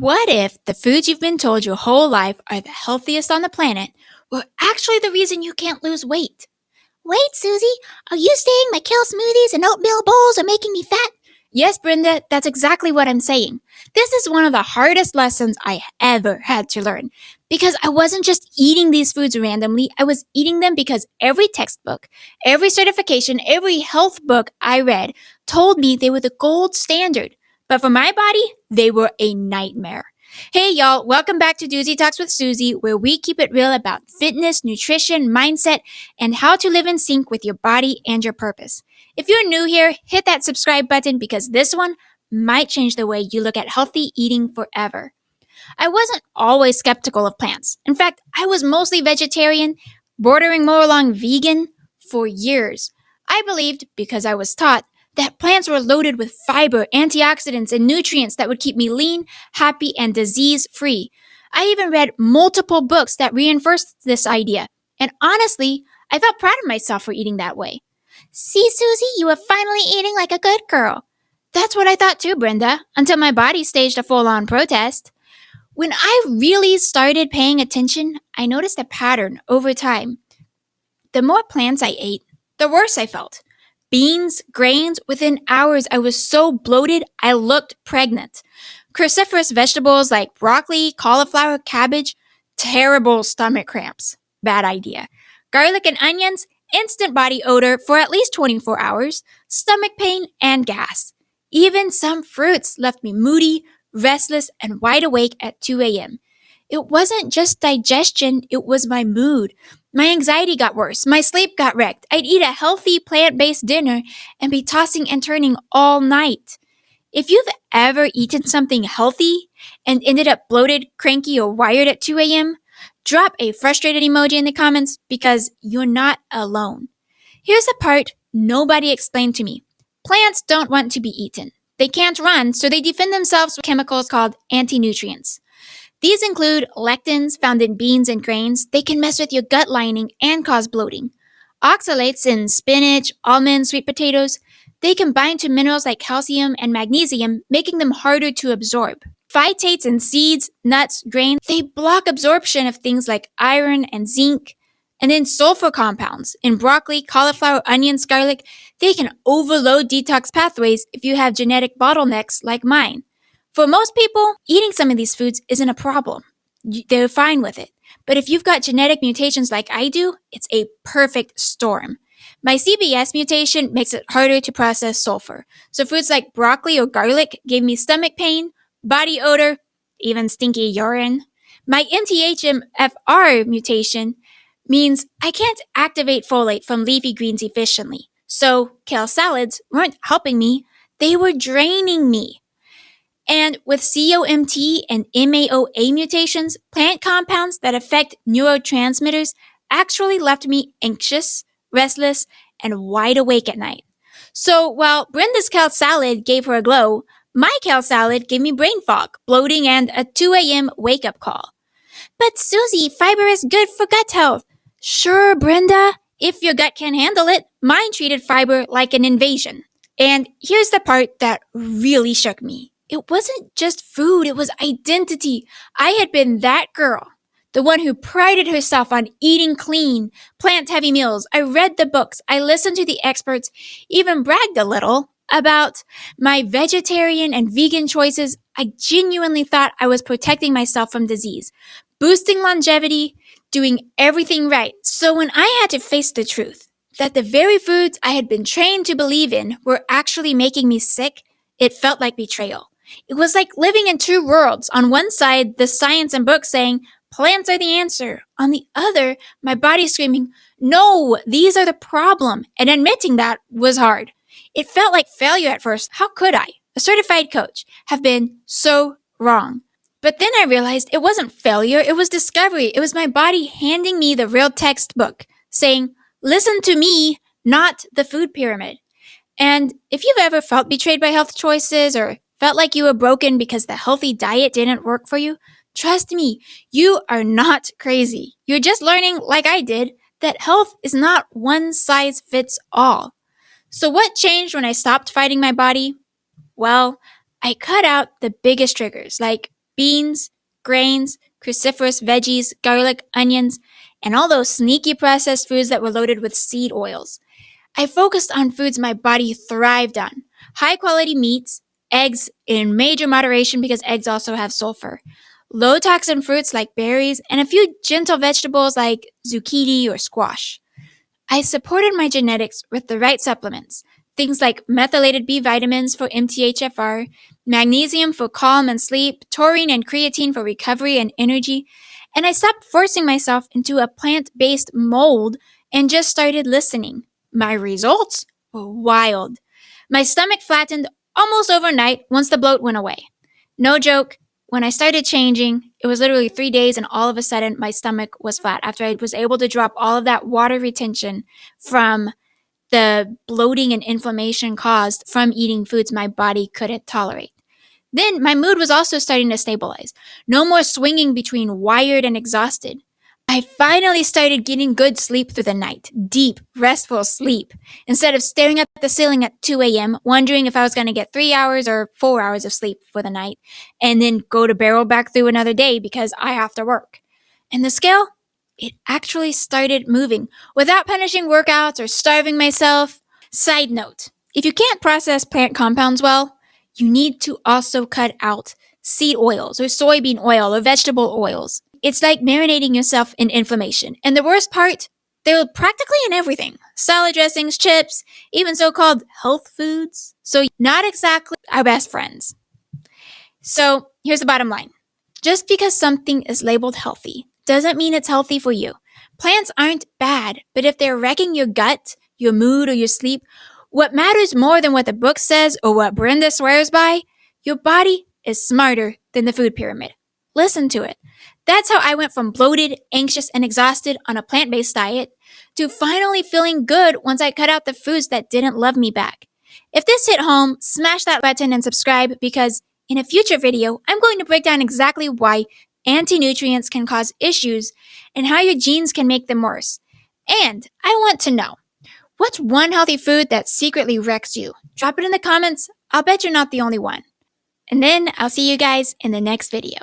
What if the foods you've been told your whole life are the healthiest on the planet were actually the reason you can't lose weight? Wait, Susie, are you saying my kale smoothies and oatmeal bowls are making me fat? Yes, Brenda, that's exactly what I'm saying. This is one of the hardest lessons I ever had to learn. Because I wasn't just eating these foods randomly, I was eating them because every textbook, every certification, every health book I read told me they were the gold standard. But for my body, they were a nightmare. Hey y'all, welcome back to Doozy Talks with Susie, where we keep it real about fitness, nutrition, mindset, and how to live in sync with your body and your purpose. If you're new here, hit that subscribe button because this one might change the way you look at healthy eating forever. I wasn't always skeptical of plants. In fact, I was mostly vegetarian, bordering more along vegan for years. I believed, because I was taught, that plants were loaded with fiber, antioxidants, and nutrients that would keep me lean, happy, and disease-free. I even read multiple books that reinforced this idea. And honestly, I felt proud of myself for eating that way. See, Susie, you are finally eating like a good girl. That's what I thought too, Brenda, until my body staged a full-on protest. When I really started paying attention, I noticed a pattern over time. The more plants I ate, the worse I felt. Beans, grains, within hours I was so bloated I looked pregnant. Cruciferous vegetables like broccoli, cauliflower, cabbage, terrible stomach cramps. Bad idea. Garlic and onions, instant body odor for at least 24 hours, stomach pain, and gas. Even some fruits left me moody, restless, and wide awake at 2 a.m. It wasn't just digestion, it was my mood. My anxiety got worse. My sleep got wrecked. I'd eat a healthy plant-based dinner and be tossing and turning all night. If you've ever eaten something healthy and ended up bloated, cranky, or wired at 2 a.m., drop a frustrated emoji in the comments because you're not alone. Here's the part nobody explained to me. Plants don't want to be eaten. They can't run, so they defend themselves with chemicals called anti-nutrients. These include lectins found in beans and grains. They can mess with your gut lining and cause bloating. Oxalates in spinach, almonds, sweet potatoes. They can bind to minerals like calcium and magnesium, making them harder to absorb. Phytates in seeds, nuts, grains. They block absorption of things like iron and zinc. And then sulfur compounds in broccoli, cauliflower, onions, garlic. They can overload detox pathways if you have genetic bottlenecks like mine. For most people, eating some of these foods isn't a problem. They're fine with it. But if you've got genetic mutations like I do, it's a perfect storm. My CBS mutation makes it harder to process sulfur. So foods like broccoli or garlic gave me stomach pain, body odor, even stinky urine. My MTHFR mutation means I can't activate folate from leafy greens efficiently. So kale salads weren't helping me, they were draining me. And with COMT and MAO-A mutations, plant compounds that affect neurotransmitters actually left me anxious, restless, and wide awake at night. So while Brenda's kale salad gave her a glow, my kale salad gave me brain fog, bloating, and a 2 a.m. wake-up call. But Susie, fiber is good for gut health. Sure, Brenda, if your gut can handle it. Mine treated fiber like an invasion. And here's the part that really shook me. It wasn't just food, it was identity. I had been that girl, the one who prided herself on eating clean, plant-heavy meals. I read the books, I listened to the experts, even bragged a little about my vegetarian and vegan choices. I genuinely thought I was protecting myself from disease, boosting longevity, doing everything right. So when I had to face the truth that the very foods I had been trained to believe in were actually making me sick, it felt like betrayal. It was like living in two worlds. On one side, the science and books saying, plants are the answer. On the other, my body screaming, no, these are the problem. And admitting that was hard. It felt like failure at first. How could I, a certified coach, have been so wrong? But then I realized it wasn't failure, it was discovery. It was my body handing me the real textbook, saying, listen to me, not the food pyramid. And if you've ever felt betrayed by health choices or felt like you were broken because the healthy diet didn't work for you, trust me, you are not crazy. You're just learning, like I did, that health is not one size fits all. So what changed when I stopped fighting my body? Well, I cut out the biggest triggers like beans, grains, cruciferous veggies, garlic, onions, and all those sneaky processed foods that were loaded with seed oils. I focused on foods my body thrived on. High quality meats, eggs in major moderation because eggs also have sulfur, low toxin fruits like berries, and a few gentle vegetables like zucchini or squash. I supported my genetics with the right supplements, things like methylated B vitamins for MTHFR, magnesium for calm and sleep, taurine and creatine for recovery and energy, and I stopped forcing myself into a plant-based mold and just started listening. My results were wild. My stomach flattened almost overnight once the bloat went away. No joke, when I started changing, it was literally 3 days and all of a sudden my stomach was flat after I was able to drop all of that water retention from the bloating and inflammation caused from eating foods my body couldn't tolerate. Then my mood was also starting to stabilize. No more swinging between wired and exhausted. I finally started getting good sleep through the night. Deep, restful sleep. Instead of staring at the ceiling at 2 a.m., wondering if I was going to get 3 hours or 4 hours of sleep for the night, and then go to barrel back through another day because I have to work. And the scale? It actually started moving without punishing workouts or starving myself. Side note, if you can't process plant compounds well, you need to also cut out seed oils or soybean oil or vegetable oils. It's like marinating yourself in inflammation. And the worst part, they're practically in everything. Salad dressings, chips, even so-called health foods. So not exactly our best friends. So here's the bottom line. Just because something is labeled healthy doesn't mean it's healthy for you. Plants aren't bad, but if they're wrecking your gut, your mood, or your sleep, what matters more than what the book says or what Brenda swears by? Your body is smarter than the food pyramid. Listen to it. That's how I went from bloated, anxious, and exhausted on a plant-based diet to finally feeling good once I cut out the foods that didn't love me back. If this hit home, smash that button and subscribe because in a future video, I'm going to break down exactly why anti-nutrients can cause issues and how your genes can make them worse. And I want to know, what's one healthy food that secretly wrecks you? Drop it in the comments. I'll bet you're not the only one. And then I'll see you guys in the next video.